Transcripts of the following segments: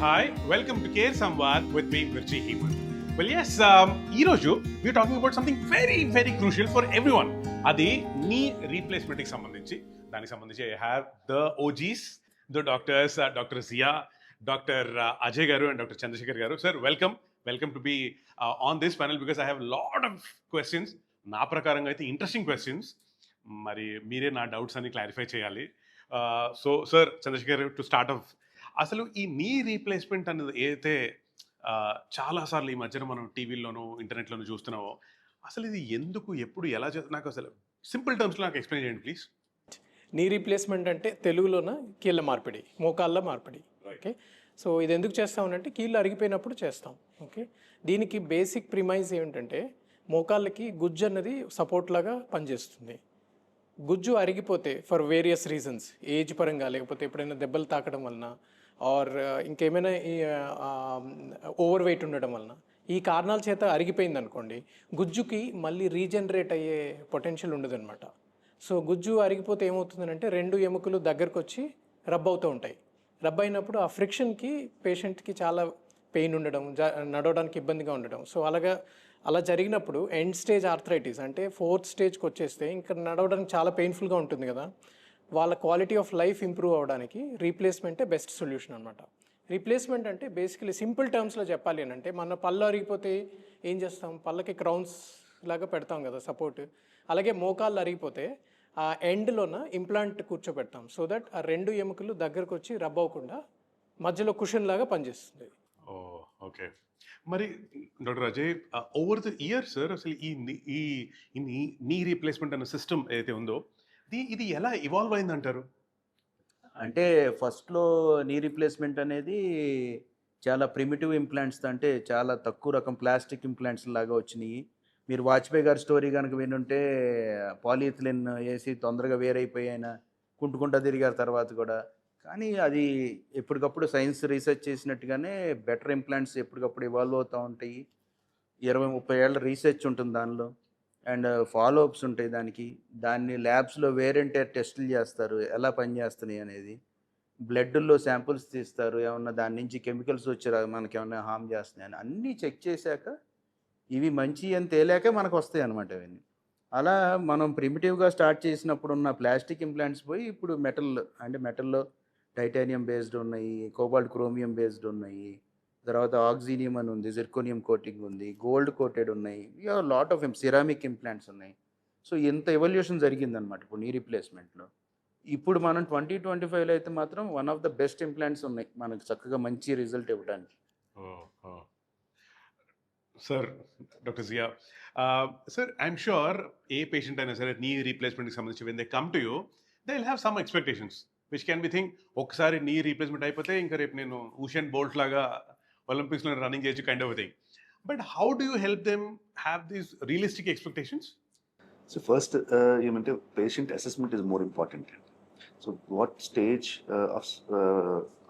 Hi, welcome to Care Samvad with me, Mirchi Heman. Well, yes, ఈరోజు we're talking about something very, very crucial for everyone. అది knee replacement కి సంబంధించి దానికి సంబంధించి I have the OGs, the doctors, Dr. Zia, Dr. Ajay garu and Dr. Chandrasekhar garu. Sir, welcome to be on this panel because I have a lot of questions. నా ప్రకారంగా అయితే interesting questions మరి మీరే నా doubts అన్ని clarify చేయాలి. So sir Chandrashekar to start off, అసలు ఈ నీ రీప్లేస్మెంట్ అనేది ఏదైతే చాలాసార్లు ఈ మధ్యన మనం టీవీల్లోనూ ఇంటర్నెట్లోనూ చూస్తున్నామో, అసలు ఇది ఎందుకు ఎప్పుడు ఎలా చేస్తుంది నాకు అసలు సింపుల్ టర్మ్స్లో నాకు ఎక్స్ప్లెయిన్ చేయండి ప్లీజ్. నీ రీప్లేస్మెంట్ అంటే తెలుగులోన కీళ్ళ మార్పిడి, మోకాళ్ళ మార్పిడి. ఓకే, సో ఇది ఎందుకు చేస్తామనంటే కీళ్ళు అరిగిపోయినప్పుడు చేస్తాం. ఓకే, దీనికి బేసిక్ ప్రిమైజ్ ఏమిటంటే మోకాళ్ళకి గుజ్జు అన్నది సపోర్ట్ లాగా పనిచేస్తుంది. గుజ్జు అరిగిపోతే ఫర్ వేరియస్ రీజన్స్, ఏజ్ పరంగా లేకపోతే ఎప్పుడైనా దెబ్బలు తాకడం వలన ఆర్ ఇంకేమైనా ఓవర్ వెయిట్ ఉండడం వలన ఈ కారణాల చేత అరిగిపోయింది అనుకోండి, గుజ్జుకి మళ్ళీ రీజనరేట్ అయ్యే పొటెన్షియల్ ఉండదన్నమాట. సో గుజ్జు అరిగిపోతే ఏమవుతుందంటే రెండు ఎముకలు దగ్గరకు వచ్చి రబ్ అవుతూ ఉంటాయి. రబ్ అయినప్పుడు ఆ ఫ్రిక్షన్కి పేషెంట్కి చాలా పెయిన్ ఉండడం, నడవడానికి ఇబ్బందిగా ఉండడం. సో అలా జరిగినప్పుడు ఎండ్ స్టేజ్ ఆర్థరైటిస్ అంటే 4th స్టేజ్కి వచ్చేస్తే ఇంకా నడవడానికి చాలా పెయిన్ఫుల్గా ఉంటుంది కదా. వాళ్ళ క్వాలిటీ ఆఫ్ లైఫ్ ఇంప్రూవ్ అవ్వడానికి రీప్లేస్మెంటే బెస్ట్ సొల్యూషన్ అనమాట. రీప్లేస్మెంట్ అంటే బేసికలీ సింపుల్ టర్మ్స్లో చెప్పాలి అని అంటే, మన పళ్ళు అరిగిపోతే ఏం చేస్తాం, పళ్ళకి క్రౌన్స్ లాగా పెడతాం కదా సపోర్ట్. అలాగే మోకాళ్ళు అరిగిపోతే ఆ ఎండ్లోన ఇంప్లాంట్ కూర్చోబెడతాం సో దట్ ఆ రెండు ఎముకలు దగ్గరకు వచ్చి రబ్ అవ్వకుండా మధ్యలో కుషన్ లాగా పనిచేస్తుంది. ఓకే, మరి doctor Ajay, over the year sir అసలు ఈ నీ రీప్లేస్మెంట్ అనే సిస్టమ్ ఏదైతే ఉందో ఇది ఎలా ఇవాల్వ్ అయిందంటారు? అంటే ఫస్ట్లో నీ రీప్లేస్మెంట్ అనేది చాలా ప్రిమిటివ్ ఇంప్లాంట్స్, అంటే చాలా తక్కువ రకం ప్లాస్టిక్ ఇంప్లాంట్స్ లాగా వచ్చినాయి. మీరు వాజ్పేయి గారి స్టోరీ కనుక వినుంటే పాలిథిలిన్ వేసి తొందరగా వేరైపోయి ఆయన కుంటుకుంటా తిరిగారు తర్వాత కూడా. కానీ అది ఎప్పటికప్పుడు సైన్స్ రీసెర్చ్ చేసినట్టుగానే బెటర్ ఇంప్లాంట్స్ ఎప్పటికప్పుడు ఇవాల్వ్ అవుతూ ఉంటాయి. 20-30 ఏళ్ళ రీసెర్చ్ ఉంటుంది దానిలో, అండ్ ఫాలో అప్స్ ఉంటాయి దానికి. దాన్ని ల్యాబ్స్లో వేరంటే టెస్టులు చేస్తారు ఎలా పనిచేస్తున్నాయి అనేది. బ్లడ్లో శాంపుల్స్ తీస్తారు, ఏమన్నా దాని నుంచి కెమికల్స్ వచ్చి మనకి ఏమన్నా హామ్ చేస్తున్నాయి అని అన్నీ చెక్ చేశాక ఇవి మంచి అని తేలాక మనకు వస్తాయి అన్నమాట అవన్నీ. అలా మనం ప్రిమిటివ్గా స్టార్ట్ చేసినప్పుడు ఉన్న ప్లాస్టిక్ ఇంప్లాంట్స్ పోయి ఇప్పుడు మెటల్లో టైటానియం బేస్డ్ ఉన్నాయి, కోబాల్ట్ క్రోమియం బేస్డ్ ఉన్నాయి, తర్వాత ఆక్సినియం అని ఉంది, జిర్కోనియం కోటింగ్ ఉంది, గోల్డ్ కోటెడ్ ఉన్నాయి, లాట్ ఆఫ్ సిరామిక్ ఇంప్లాంట్స్ ఉన్నాయి. సో ఇంత ఎవల్యూషన్ జరిగిందనమాట ఇప్పుడు నీ రీప్లేస్మెంట్లో. ఇప్పుడు మనం 2025లో అయితే మాత్రం one of the best implants ఉన్నాయి మనకు చక్కగా మంచి రిజల్ట్ ఇవ్వడానికి. Sir, doctor Zia, sir I'm sure a patient అయినా సరే నీ రీప్లేస్మెంట్కి సంబంధించి when they come to you they will have some expectations which can be think, ఒకసారి నీ రీప్లేస్మెంట్ అయిపోతే ఇంకా రేపు నేను ఊషియన్ బోల్ట్ లాగా ఒలింపిక్స్లో రన్నింగ్ చేయొచ్చు kind of thing. But how do you help them have these realistic expectations? So first, patient assessment is more important. So what stage of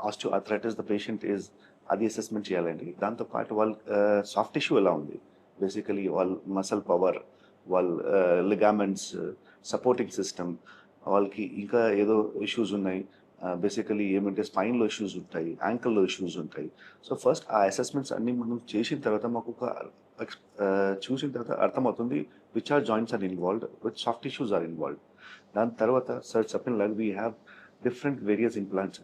osteoarthritis the patient is, అది assessment చేయాలండి. దాంతోపాటు వాళ్ళ soft tissue ఎలా ఉంది, basically వాళ్ళ muscle power, వాళ్ళ లిగామెంట్స్, supporting system, వాళ్ళకి ఇంకా ఏదో ఇష్యూస్ ఉన్నాయి, బేసికలీ స్పైన్లో ఇష్యూస్ ఉంటాయి, యాంకిల్లో ఇష్యూస్ ఉంటాయి. సో ఫస్ట్ ఆ అసెస్మెంట్స్ అన్ని మనం చేసిన తర్వాత మాకు ఒక చూసిన తర్వాత అర్థమవుతుంది which are joints are involved, which soft tissues are involved. దాని తర్వాత సార్ చెప్పిన లాగా we have different various implants.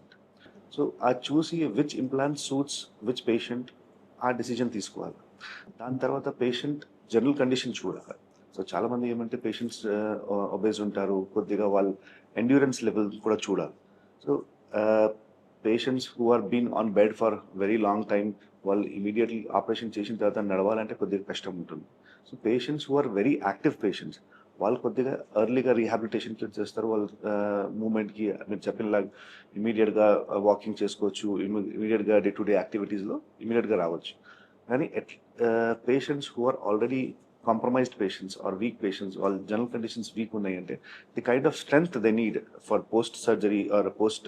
So ఆ చూసి which implant suits which patient ఆ డిసిజన్ తీసుకోవాలి. దాని తర్వాత పేషెంట్ జనరల్ కండిషన్ చూడాలి. సో చాలామంది పేషెంట్స్ ఒబేస్ ఉంటారు, కొద్దిగా వాళ్ళ ఎండ్యూరెన్స్ లెవెల్ కూడా చూడాలి. So patients who are been on bed for very long time, వాళ్ళు ఇమీడియట్లీ ఆపరేషన్ చేసిన తర్వాత నడవాలంటే కొద్దిగా కష్టం ఉంటుంది. So patients who are very active patients, వాళ్ళు కొద్దిగా ఎర్లీగా రీహాబిలిటేషన్కి వచ్చేస్తారు. వాళ్ళ మూమెంట్కి మీరు చెప్పినలాగా ఇమీడియట్గా వాకింగ్ చేసుకోవచ్చు, ఇమీడియట్గా డే టు డే యాక్టివిటీస్లో ఇమీడియట్గా రావచ్చు. కానీ patients who are already compromised patients or weak patients, all general conditions weak ఉన్నాయంటే the kind of strength they need for post surgery or post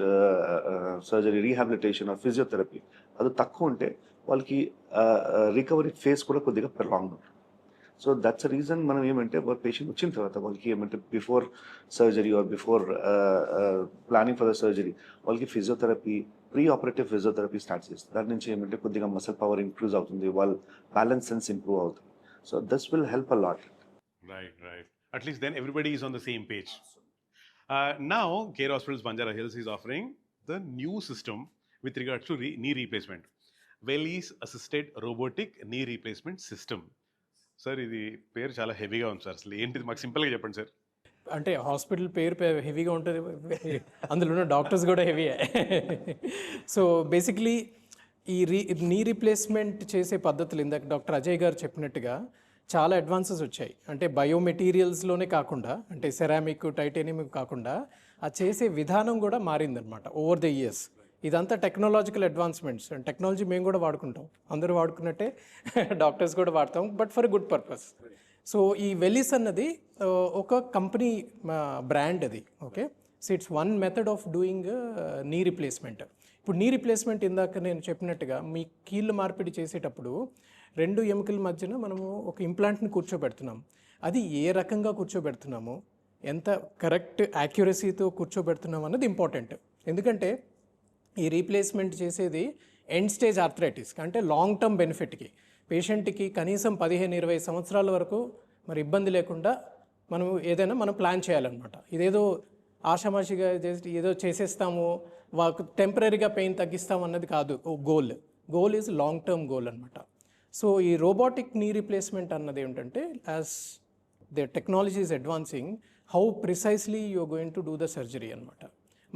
surgery rehabilitation or physiotherapy అది తక్కువ ఉంటే వాళ్ళకి recovery face కూడా కొద్దిగా ప్రొలాంగ్ ఉంటుంది. So that's reason మనం ఏమంటే పేషెంట్ వచ్చిన తర్వాత వాళ్ళకి ఏమంటే before surgery or before planning for the surgery వాళ్ళకి physiotherapy pre operative physiotherapy start చేస్తుంది. దాని నుంచి ఏమంటే కొద్దిగా మసిల్ పవర్ ఇంప్రూవ్ అవుతుంది, వాళ్ళ బ్యాలెన్స్ సెన్స్ ఇంప్రూవ్ అవుతుంది. So this will help a lot. Right. At least then everybody is on the same page. Now, Care Hospitals Banjara Hills is offering the new system with regards to knee replacement. Welly's Assisted Robotic Knee Replacement System. Sir ఇది పేరు చాలా హెవీగా ఉంది sir. అసలు ఏంటిది మాకు సింపుల్గా చెప్పండి సార్. అంటే హాస్పిటల్ పేరు హెవీగా ఉంటుంది, అందులో ఉన్న డాక్టర్స్ కూడా హెవీయే. సో బేసిక్లీ ఈ నీ రీప్లేస్మెంట్ చేసే పద్ధతులు ఇందాక డాక్టర్ అజయ్ గారు చెప్పినట్టుగా చాలా అడ్వాన్సెస్ వచ్చాయి. అంటే బయోమెటీరియల్స్లోనే కాకుండా, అంటే సెరామిక్ టైటానియం కాకుండా ఆ చేసే విధానం కూడా మారిందనమాట ఓవర్ ద ఇయర్స్. ఇదంతా టెక్నాలజికల్ అడ్వాన్స్మెంట్స్. టెక్నాలజీ మేము కూడా వాడుకుంటాం, అందరూ వాడుకున్నట్టే డాక్టర్స్ కూడా వాడతాం, but for good purpose. So ఈ వెలిస్ అన్నది ఒక కంపెనీ బ్రాండ్ అది. Okay, so it's one method of doing knee replacement. ఇప్పుడు నీ రీప్లేస్మెంట్ ఇందాక నేను చెప్పినట్టుగా మీ కీళ్ళ మార్పిడి చేసేటప్పుడు 2 ఎముకల మధ్యన మనము ఒక ఇంప్లాంట్ని కూర్చోబెడుతున్నాం. అది ఏ రకంగా కూర్చోబెడుతున్నాము, ఎంత కరెక్ట్ యాక్యురసీతో కూర్చోబెడుతున్నాం అన్నది ఇంపార్టెంట్. ఎందుకంటే ఈ రీప్లేస్మెంట్ చేసేది ఎండ్ స్టేజ్ ఆర్థరైటిస్, అంటే లాంగ్ టర్మ్ బెనిఫిట్కి, పేషెంట్కి కనీసం 15-20 సంవత్సరాల వరకు మరి ఇబ్బంది లేకుండా మనం ప్లాన్ చేయాలన్నమాట. ఇదేదో ఆషామాషిగా ఏదో చేసేస్తాము, వాళ్ళకు టెంపరీగా పెయిన్ తగ్గిస్తాం అన్నది కాదు goal is long term goal అనమాట. సో ఈ రోబోటిక్ నీ రీప్లేస్మెంట్ అన్నది ఏంటంటే, as the technology is advancing, how precisely you're going to do the surgery అనమాట.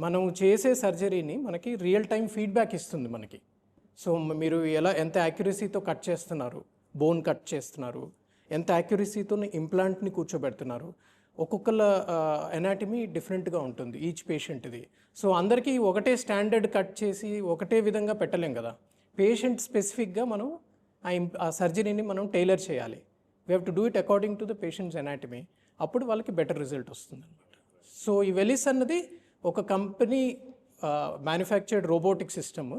మనం చేసే సర్జరీని మనకి రియల్ టైం ఫీడ్బ్యాక్ ఇస్తుంది మనకి. సో మీరు ఎంత యాక్యురసీతో కట్ చేస్తున్నారు, బోన్ కట్ చేస్తున్నారు, ఎంత యాక్యురసీతో ఇంప్లాంట్ని కూర్చోబెడుతున్నారు. ఒక్కొక్కల ఎనాటమీ డిఫరెంట్గా ఉంటుంది ఈచ్ పేషెంట్ది. సో అందరికీ ఒకటే స్టాండర్డ్ కట్ చేసి ఒకటే విధంగా పెట్టలేం కదా. పేషెంట్ స్పెసిఫిక్గా మనం ఆ సర్జరీని మనం టైలర్ చేయాలి. We have to do it according to the patients anatomy. అప్పుడు వాళ్ళకి బెటర్ రిజల్ట్ వస్తుంది అనమాట. సో ఈ వెలిస్ అన్నది ఒక company manufactured robotic system.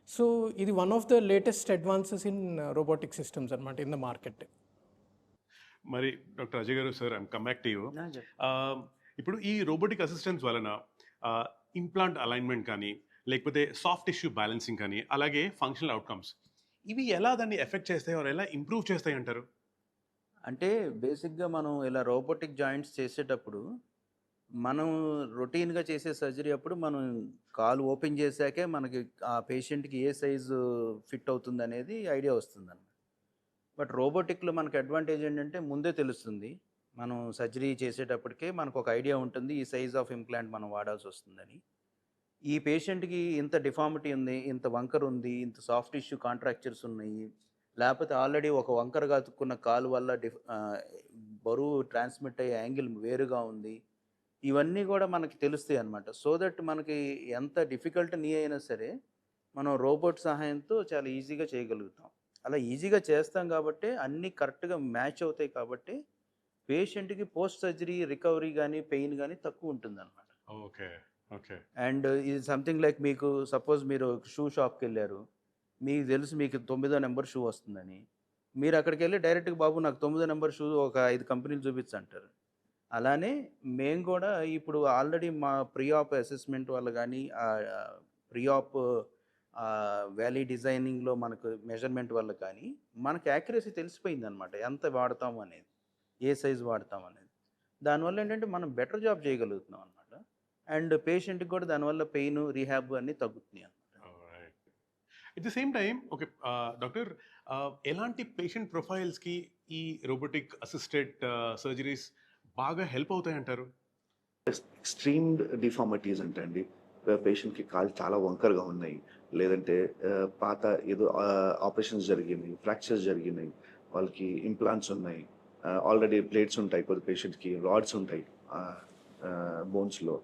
So ఇది one of the latest advances in robotic systems అనమాట ఇన్ ద మార్కెట్. మరి doctor Ajay garu, sir I'm come back to you. ఇప్పుడు ఈ రోబోటిక్ అసిస్టెన్స్ వలన ఇంప్లాంట్ అలైన్మెంట్ కానీ, లేకపోతే సాఫ్ట్ టిష్యూ బ్యాలెన్సింగ్ కానీ, అలాగే ఫంక్షనల్ అవుట్కమ్స్, ఇవి ఎలా దాన్ని ఎఫెక్ట్ చేస్తాయి, ఎలా ఇంప్రూవ్ చేస్తాయి అంటారు? అంటే బేసిక్గా మనం ఇలా రోబోటిక్ జాయింట్స్ చేసేటప్పుడు మనం రొటీన్గా చేసే సర్జరీ అప్పుడు మనం కాలు ఓపెన్ చేశాకే మనకి ఆ పేషెంట్కి ఏ సైజు ఫిట్ అవుతుంది అనేది ఐడియా వస్తుందన్నమాట. బట్ రోబోటిక్లో మనకు అడ్వాంటేజ్ ఏంటంటే ముందే తెలుస్తుంది. మనం సర్జరీ చేసేటప్పటికే మనకు ఒక ఐడియా ఉంటుంది, ఈ సైజ్ ఆఫ్ ఇంప్లాంట్ మనం వాడాల్సి వస్తుందని. ఈ పేషెంట్కి ఇంత డిఫార్మిటీ ఉంది, ఇంత వంకర్ ఉంది, ఇంత సాఫ్ట్ టిష్యూ కాంట్రాక్చర్స్ ఉన్నాయి, లేకపోతే ఆల్రెడీ ఒక వంకరగా అతుక్కున్న కాలు వల్ల బరువు ట్రాన్స్మిట్ అయ్యే యాంగిల్ వేరుగా ఉంది, ఇవన్నీ కూడా మనకి తెలుస్తాయి అన్నమాట. సో దట్ మనకి ఎంత డిఫికల్ట్ నీ అయినా సరే మనం రోబోట్ సహాయంతో చాలా ఈజీగా చేయగలుగుతాం. అలా ఈజీగా చేస్తాం కాబట్టి అన్నీ కరెక్ట్గా మ్యాచ్ అవుతాయి కాబట్టి పేషెంట్కి పోస్ట్ సర్జరీ రికవరీ కానీ పెయిన్ కానీ తక్కువ ఉంటుంది అనమాట. ఓకే. అండ్ ఇది సంథింగ్ లైక్ మీకు సపోజ్ మీరు షూ షాప్కి వెళ్ళారు, మీకు తెలుసు మీకు 9వ నెంబర్ షూ వస్తుందని, మీరు అక్కడికి వెళ్ళి డైరెక్ట్గా బాబు నాకు 9వ నెంబర్ షూ ఒక 5 కంపెనీలు చూపించంటారు. అలానే మేము కూడా ఇప్పుడు ఆల్రెడీ మా ప్రీ ఆప్ అసెస్మెంట్ వల్ల కానీ ప్రీ ఆప్ వ్యాలీ డిజైనింగ్లో మనకు మెజర్మెంట్ వల్ల కానీ మనకు యాక్యురసీ తెలిసిపోయింది అనమాట, ఎంత వాడతాము అనేది, ఏ సైజు వాడతాం అనేది. దానివల్ల ఏంటంటే మనం బెటర్ జాబ్ చేయగలుగుతున్నాం అనమాట. అండ్ పేషెంట్కి కూడా దానివల్ల పెయిన్ రీహాబ్ అన్నీ తగ్గుతున్నాయి అనమాట. At the same time okay doctor, ఎలాంటి పేషెంట్ ప్రొఫైల్స్కి ఈ రోబోటిక్ అసిస్టెడ్ సర్జరీస్ బాగా హెల్ప్ అవుతాయి అంటారు? ఎక్స్ట్రీమ్ డిఫార్మిటీస్ అంటే అండి, పేషెంట్కి కాళ్ళు చాలా వంకరగా ఉన్నాయి, లేదంటే పాత ఏదో ఆపరేషన్స్ జరిగినాయి, ఫ్రాక్చర్స్ జరిగినాయి, వాళ్ళకి ఇంప్లాంట్స్ ఉన్నాయి, ఆల్రెడీ ప్లేట్స్ ఉంటాయి, కొద్ది పేషెంట్కి రాడ్స్ ఉంటాయి బోన్స్లో.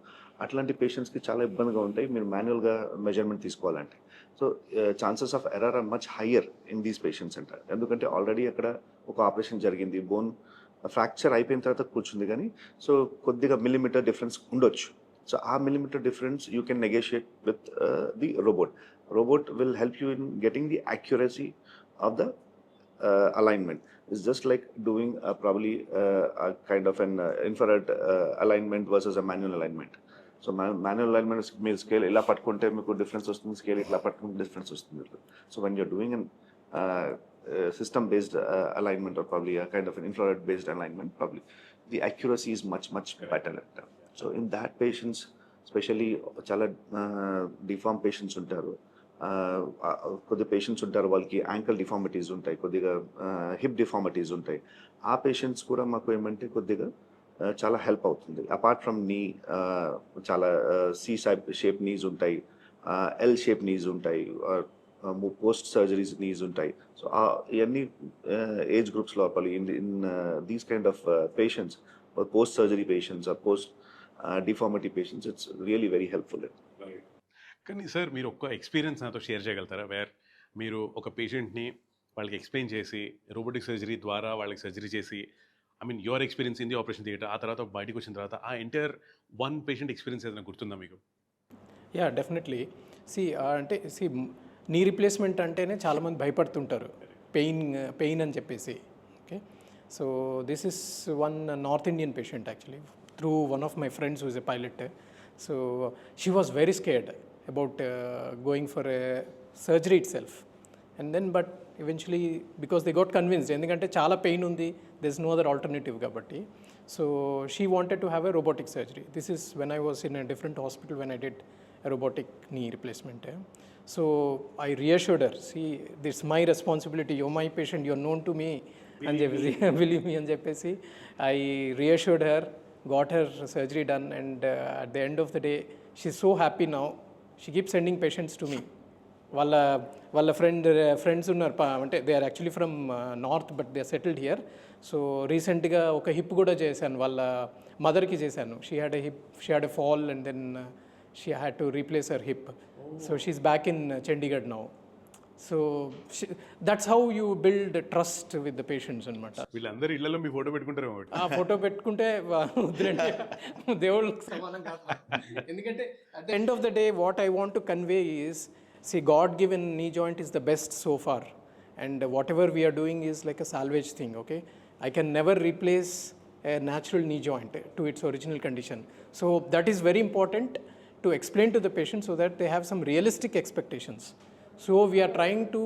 అట్లాంటి పేషెంట్స్కి చాలా ఇబ్బందిగా ఉంటాయి మీరు మాన్యువల్గా మెజర్మెంట్ తీసుకోవాలంటే. So chances of error or much higher in these patients అంటారు. ఎందుకంటే ఆల్రెడీ అక్కడ ఒక ఆపరేషన్ జరిగింది, బోన్ ఫ్రాక్చర్ అయిపోయిన తర్వాత కూర్చుంది, కానీ సో కొద్దిగా మిల్లీమీటర్ డిఫరెన్స్ ఉండొచ్చు. సో ఆ millimetre difference you can negotiate with the robot. Robot will help you in getting the accuracy of the alignment. It's just like doing probably a kind of an infrared alignment versus a manual alignment. So manual alignment మీరు scale ఇలా పట్టుకుంటే మీకు difference వస్తుంది, scale ఇట్లా పట్టుకుంటే difference వస్తుంది. So when you're doing an system based alignment or probably a kind of an infrared based alignment, probably the accuracy is much better at that. So in that patients, especially chala deformed patients ఉంటారు, కొద్ది patients ఉంటారు వాళ్ళకి ankle deformities ఉంటాయి, కొద్దిగా hip deformities ఉంటాయి. ఆ patients కూడా మాకు ఏమంటే కొద్దిగా చాలా హెల్ప్ అవుతుంది. అపార్ట్ ఫ్రమ్ నీ చాలా సి షేప్ నీస్ ఉంటాయి, ఎల్ షేప్ నీస్ ఉంటాయి, పోస్ట్ సర్జరీస్ నీస్ ఉంటాయి. సో ఇవన్నీ ఏజ్ గ్రూప్స్ లోపల in these kind of patients, post surgery patients or post deformity patients, it's really very helpful. కానీ sir మీరు ఒక ఎక్స్పీరియన్స్ నాతో షేర్ చేయగలుగుతారా, వేర్ మీరు ఒక పేషెంట్ని వాళ్ళకి ఎక్స్ప్లెయిన్ చేసి రోబోటిక్ సర్జరీ ద్వారా వాళ్ళకి సర్జరీ చేసి, I mean your experience in the operation theatre, ఆ తర్వాత బయటకు వచ్చిన తర్వాత ఆ ఎంటైర్ వన్ పేషెంట్ ఎక్స్పీరియన్స్ ఏదైనా గుర్తుందా మీకు? Yeah, definitely. అంటే నీ రీప్లేస్మెంట్ అంటేనే చాలామంది భయపడుతుంటారు, పెయిన్ అని చెప్పేసి. Okay, so this is one north Indian patient actually, through one of my friends who is a pilot. So she was very scared about going for a surgery itself. And then but eventually because they got convinced, ఎందుకంటే చాలా pain ఉంది, there is no other alternative కాబట్టి. So she wanted to have a robotic surgery. This is when I was in a different hospital when I did a robotic knee replacement. So I reassured her, see, this is my responsibility, you're my patient, you're known to me అని చెప్పేసి, believe me అని చెప్పేసి I reassured her, got her surgery done, and at the end of the day she's so happy now. She keeps sending patients to me. వాళ్ళ friends ఉన్నారు, అంటే they are actually from north but they are settled here. So రీసెంట్గా ఒక hip కూడా చేశాను, వాళ్ళ మదర్కి చేశాను. She had a fall and then she had to replace her hip. So she's back in Chandigarh now. So that's how you build trust with the patients అనమాట. వీళ్ళందరూ ఇళ్లలో మీ ఫోటో పెట్టుకుంటారు కాబట్టి ఆ ఫోటో పెట్టుకుంటే వద్దులంటే దేవుళ్ళకి సమానం కాదు. ఎందుకంటే at the end of the day what I want to convey is, see, God-given knee joint is the best so far, and whatever we are doing is like a salvage thing, okay? I can never replace a natural knee joint to its original condition. So that is very important to explain to the patient so that they have some realistic expectations. So we are trying to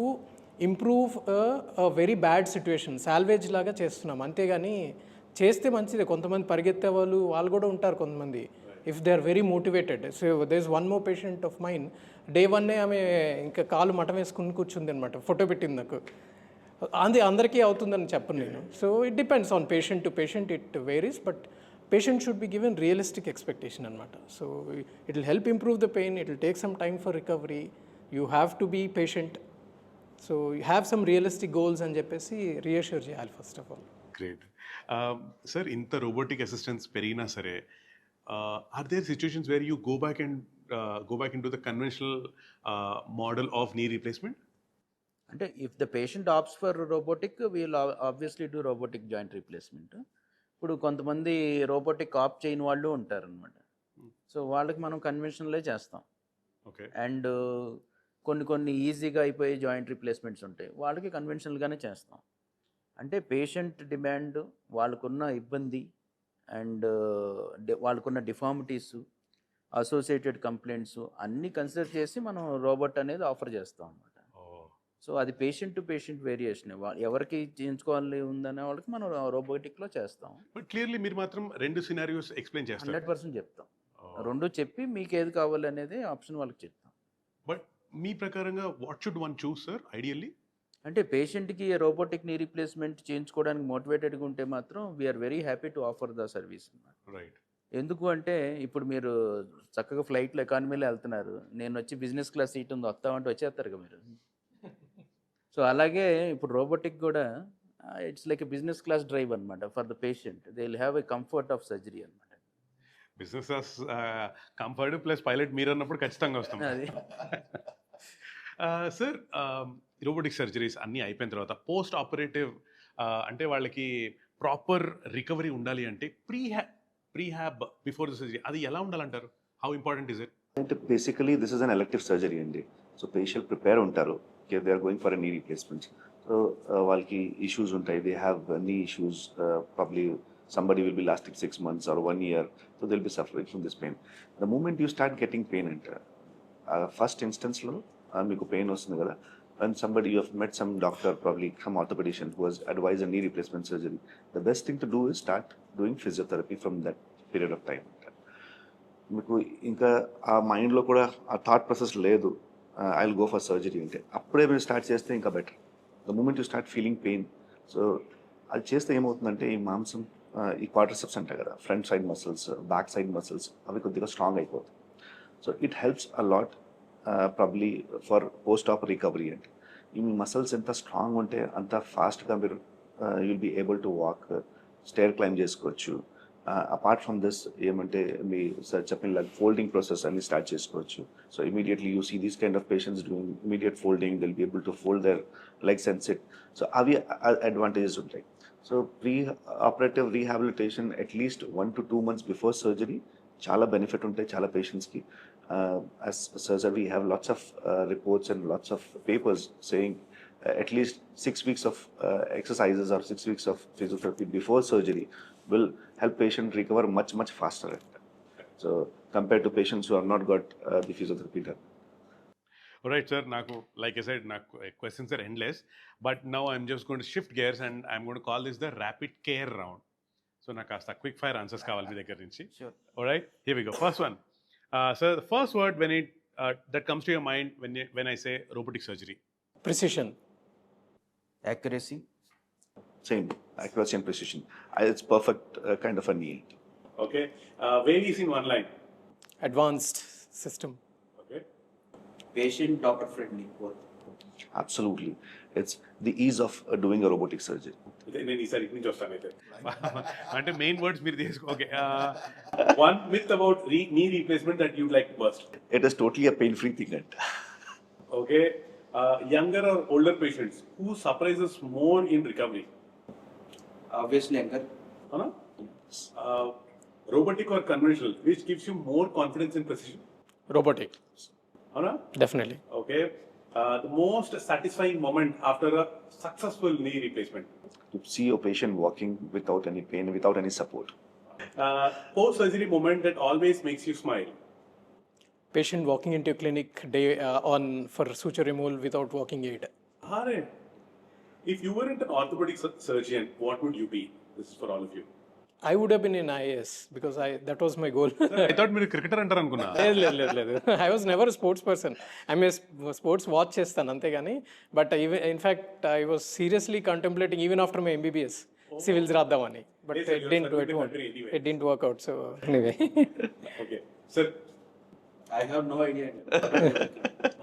improve a very bad situation. Salvage లాగా చేస్తున్నాం, అంతేగాని చేస్తే మంచిదే. కొంతమంది పరిగెత్తే వాళ్ళు కూడా ఉంటారు కొంతమంది, if they are very motivated. So there is one more patient of mine, day 1 ఆమె ఇంకా కాలు మఠం వేసుకుని కూర్చుంది అనమాట, ఫోటో పెట్టింది నాకు. అందరికీ అవుతుందని చెప్పను నేను. So it depends on patient to patient, it varies, but patient should be given realistic expectation అనమాట. So it will help improve the pain, it will take some time for recovery, you have to be patient, so you have some realistic goals అని చెప్పేసి reassure చేయాలి first of all. Great sir. ఇంత robotic assistance పెరిగినా సరే, are there situations where you go back into the conventional model of knee replacement? అంటే if the patient opts for robotic, we'll obviously do robotic joint replacement. ఇప్పుడు కొంతమంది robotic opt చేయని వాళ్ళు ఉంటారనమాట. So వాళ్ళకి మనం కన్వెన్షనలే చేస్తాం. ఓకే. అండ్ కొన్ని ఈజీగా అయిపోయే జాయింట్ రీప్లేస్మెంట్స్ ఉంటాయి, వాళ్ళకి కన్వెన్షనల్గానే చేస్తాం. అంటే పేషెంట్ డిమాండ్, వాళ్ళకున్న ఇబ్బంది అండ్ వాళ్ళకున్న డిఫార్మిటీస్, అసోసియేటెడ్ కంప్లైంట్స్ అన్నీ కన్సిడర్ చేసి మనం రోబోట్ అనేది ఆఫర్ చేస్తాం అన్నమాట. సో అది పేషెంట్ టు పేషెంట్ వేరియేషన్, ఎవరికి చేయించుకోవాలి ఉందనే వాళ్ళకి మనం రోబోటిక్లో చేస్తాం. బట్ క్లియర్లీ మీరు మాత్రం రెండు సినారియోస్ ఎక్స్ప్లెయిన్ చేస్తారు. 100% చెప్తాం. రెండు చెప్పి మీకు ఏది కావాలి అనేది ఆప్షన్ వాళ్ళకి చెప్తాం. బట్ మీ ప్రకారంగా what should one choose sir ideally? అంటే పేషెంట్కి రోబోటిక్ నీ రీప్లేస్మెంట్ చేయించుకోవడానికి మోటివేటెడ్గా ఉంటే మాత్రం we're very happy to offer the service. Right. ఎందుకు అంటే ఇప్పుడు మీరు చక్కగా ఫ్లైట్లో ఎకానమీలో వెళ్తున్నారు, నేను వచ్చి బిజినెస్ క్లాస్ సీట్ ఉంది వస్తామంటే వచ్చేస్తారు కదా మీరు. సో అలాగే ఇప్పుడు రోబోటిక్ కూడా it's like a business class drive అనమాట for the patient. They will have a comfort of surgery అనమాట. Business class comfort plus pilot మీరు అన్నప్పుడు ఖచ్చితంగా వస్తాం. అది సార్, రోబోటిక్ సర్జరీస్ అన్నీ అయిపోయిన తర్వాత పోస్ట్ ఆపరేటివ్ అంటే వాళ్ళకి ప్రాపర్ రికవరీ ఉండాలి అంటే ప్రీహాబ్ బిఫోర్ ద సర్జరీ అది ఎలా ఉండాలంటారు? How important is it? అంటే basically this is an elective surgery అండి. సో పేషెంట్ ప్రిపేర్ ఉంటారు, they are going for a knee replacements. So వాళ్ళకి ఇష్యూస్ ఉంటాయి, they have knee issues, probably somebody will be lasting 6 months or 1 year, so they'll be suffering from this pain. The moment you start getting pain enter, first instance lo మీకు pain వస్తుంది కదా, when somebody you have met some doctor, probably some orthopedician who has advised a knee replacement surgery, the best thing to do is start doing physiotherapy from that period of time. మీకు ఇంకా ఆ మైండ్లో కూడా ఆ thought process లేదు, I will go for surgery అంటే, అప్పుడే మీరు స్టార్ట్ చేస్తే ఇంకా better. The moment you start feeling pain, so అది చేస్తే ఏమవుతుందంటే ఈ మాంసం, ఈ క్వాడ్రిసెప్స్ అంటాయి కదా, front side muscles, back side muscles, అవి కొద్దిగా స్ట్రాంగ్ అయిపోతాయి. So it helps a lot probably for post op recovery. అంటే ఈ మసిల్స్ ఎంత స్ట్రాంగ్ ఉంటే అంత ఫాస్ట్గా మీరు you'll be able to walk, stair climb చేసుకోవచ్చు. అపార్ట్ ఫ్రమ్ దిస్ ఏమంటే మీ సార్ చెప్పిన ఫోల్డింగ్ ప్రాసెస్ అన్ని స్టార్ట్ చేసుకోవచ్చు. So immediately you see these kind of patients doing immediate folding, they'll be able to fold their legs and sit. So అవి advantages ఉంటాయి. So pre operative rehabilitation at least 1 to 2 months before surgery చాలా benefit ఉంటాయి చాలా పేషెంట్స్కి. As surgery we have lots of reports and lots of papers saying at least 6 weeks of exercises or 6 weeks of physiotherapy before surgery will help patient recover much faster. So compared to patients who have not got the physiotherapy done. Alright, sir. Naku, like I said, questions are endless. But now I'm just going to shift gears and I'm going to call this the rapid care round. So nakasta quick fire answers kavali mi దగ్గర నుంచి. Sure. Alright, here we go. First one. Sir, the first word when it that comes to your mind when I say robotic surgery. Precision. Accuracy. Same, accuracy and precision. It's perfect kind of a knee. Okay. Varies in one line. Advanced system. Okay. Patient doctor friendly both. Absolutely. It's the ease of doing a robotic surgery. నేను ఈసారి ఇటు నుంచి వస్తాను అయితే. అంటే main words మీరు తీసుకో. Okay. One myth about knee replacement that you'd like to burst. It is totally a pain-free thing. Okay. Younger or older patients, who surprises more in recovery? Obviously younger. Huh? Robotic or conventional, which gives you more confidence in precision? Robotic. Huh? Definitely. Okay. The most satisfying moment after a successful knee replacement? To see your patient walking without any pain, without any support. Post-surgery moment that always makes you smile? Patient walking into a clinic day on for suture removal without walking aid. Alright. If you weren't an orthopedic surgeon, what would you be? This is for all of you. I would have been in IAS because that was my goal. I thought మీరు cricketer అంటారు అనుకున్నా. లేదు. I was never a sports person. I'm a sports watch చేస్తాను అంతేగాని, but in fact I was seriously contemplating even after my MBBS civils రాద్దామని, but it didn't work out. So anyway. Okay sir. I have no idea.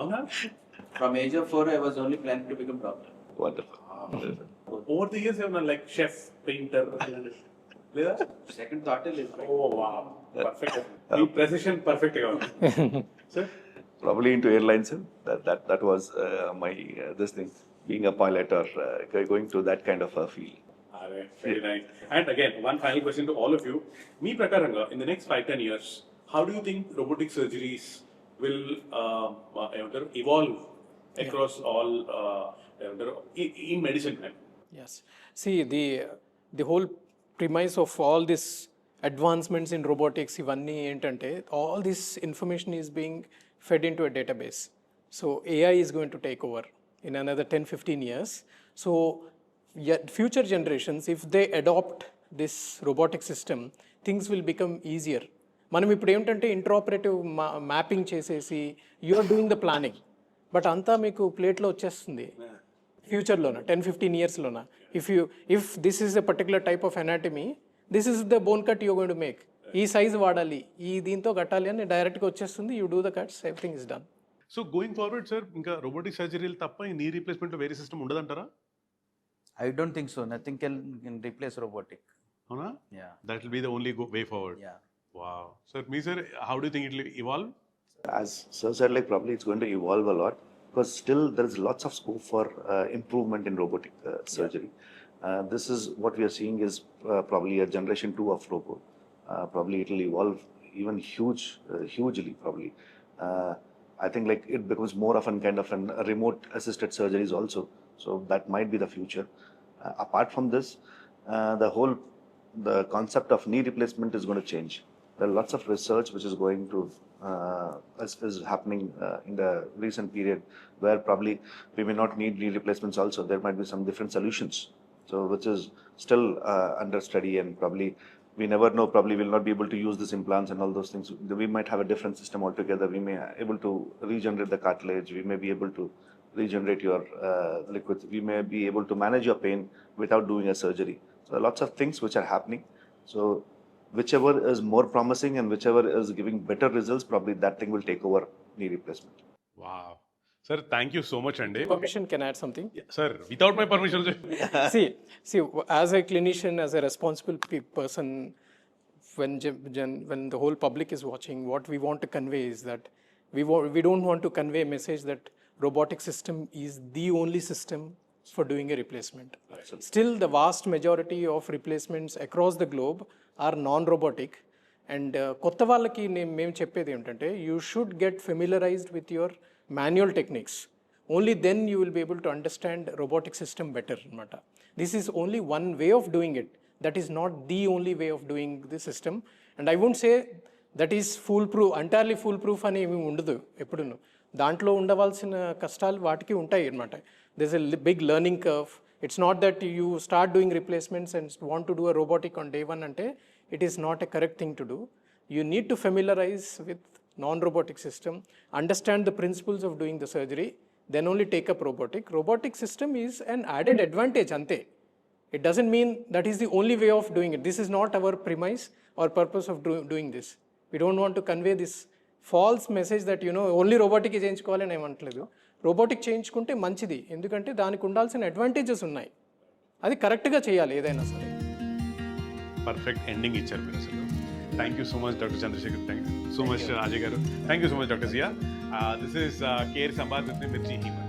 అవునా? From age of 4, I was only planning to become doctor. Wonderful. Over the years ఏమన్నా like chef, painter లేదా? Second thought is oh wow, perfect. ఈ precision perfect గా ఉంది. Sir Probably into airlines. That was my this thing, being a pilot or going to that kind of a field. Very nice. And again, one final question to all of you. మీ ప్రకారంగా in the next 5-10 years, how do you think robotic surgeries will evolve across all in medicine? Yes. See, the whole premise of all this advancements in robotics, ఇవన్నీ ఏంటంటే all this information is being fed into a database. So AI is going to take over in another 10-15 years. So future generations, if they adopt this robotic system, things will become easier. మనం ఇప్పుడు ఏంటంటే intraoperative mapping చేసేసి you're doing the planning, but అంతా మీకు ప్లేట్లో వచ్చేస్తుంది ఫ్యూచర్లోన 10-15 yearsలోన. If this is a particular type of anatomy, this is the bone cut you going to make, ఈ సైజ్ వాడాలి, ఈ దీంతో కట్టాలి అని డైరెక్ట్గా వచ్చేస్తుంది. You do the cuts, everything is done. So going forward sir, ఇంకా రోబోటిక్ సర్జరీలు తప్ప ఈ నీ రీప్లేస్మెంట్ వేరే సిస్టమ్ ఉండదంటారా? I don't think so. Nothing can replace robotic. అవునా? Yeah. That will be the only way forward. Yeah. Wow. Sir, sir, how do you think it will evolve? As sir said, like probably it's going to evolve a lot because still there is lots of scope for improvement in robotic surgery. This is what we are seeing is probably a generation 2 of robo. Probably it will evolve even hugely probably. I think like it becomes more of an kind of an remote assisted surgeries also. So that might be the future. Apart from this, the concept of knee replacement is going to change. There are lots of research which is going to is happening in the recent period, where probably we may not need knee replacements also. There might be some different solutions. So which is still under study, and probably we never know. Probably we'll not be able to use these implants and all those things. We might have a different system altogether. We may able to regenerate the cartilage. We may be able to regenerate your liquids. We may be able to manage your pain without doing a surgery. So there are lots of things which are happening. So whichever is more promising and whichever is giving better results, probably that thing will take over knee replacement. Wow. Sir, thank you so much, Andy. Permission, can I add something? Sir, without my permission, see, as a clinician, as a responsible person, when the whole public is watching, what we want to convey is that we don't want to convey a message that robotic system is the only system for doing a replacement. Still, the vast majority of replacements across the globe are non-robotic. And కొత్త వాళ్ళకి మేము చెప్పేది ఏంటంటే, you should get familiarized with your manual techniques. Only then you will be able to understand robotic system better అనమాట. This is only one way of doing it. That is not the only way of doing the system. And I won't say that is foolproof, entirely foolproof అని ఏమి ఉండదు ఎప్పుడు. దాంట్లో ఉండవలసిన కష్టాలు వాటికి ఉంటాయి అనమాట. There's a big learning curve. It's not that you start doing replacements and want to do a robotic on day one అంటే it is not a correct thing to do. You need to familiarize with non-robotic system, understand the principles of doing the surgery, then only take up robotic. Robotic system is an added advantage ante. It doesn't mean that is the only way of doing it. This is not our premise or purpose of doing this. We don't want to convey this false message that only robotic చేయించుకోవాలని ఏమంటలేదు. Robotic చేయించుకుంటే మంచిది, ఎందుకంటే దానికి ఉండాల్సిన advantages ఉన్నాయి. అది కరెక్ట్గా చేయాలి ఏదైనా సరే. పర్ఫెక్ట్ ఎండింగ్ ఇచ్చారు మీరు అసలు. Thank you so much doctor Chandrashekar. Thank you so much Ajay garu. Thank you so much doctor Zia. This is Care Samvad with Mirchi హీమన్.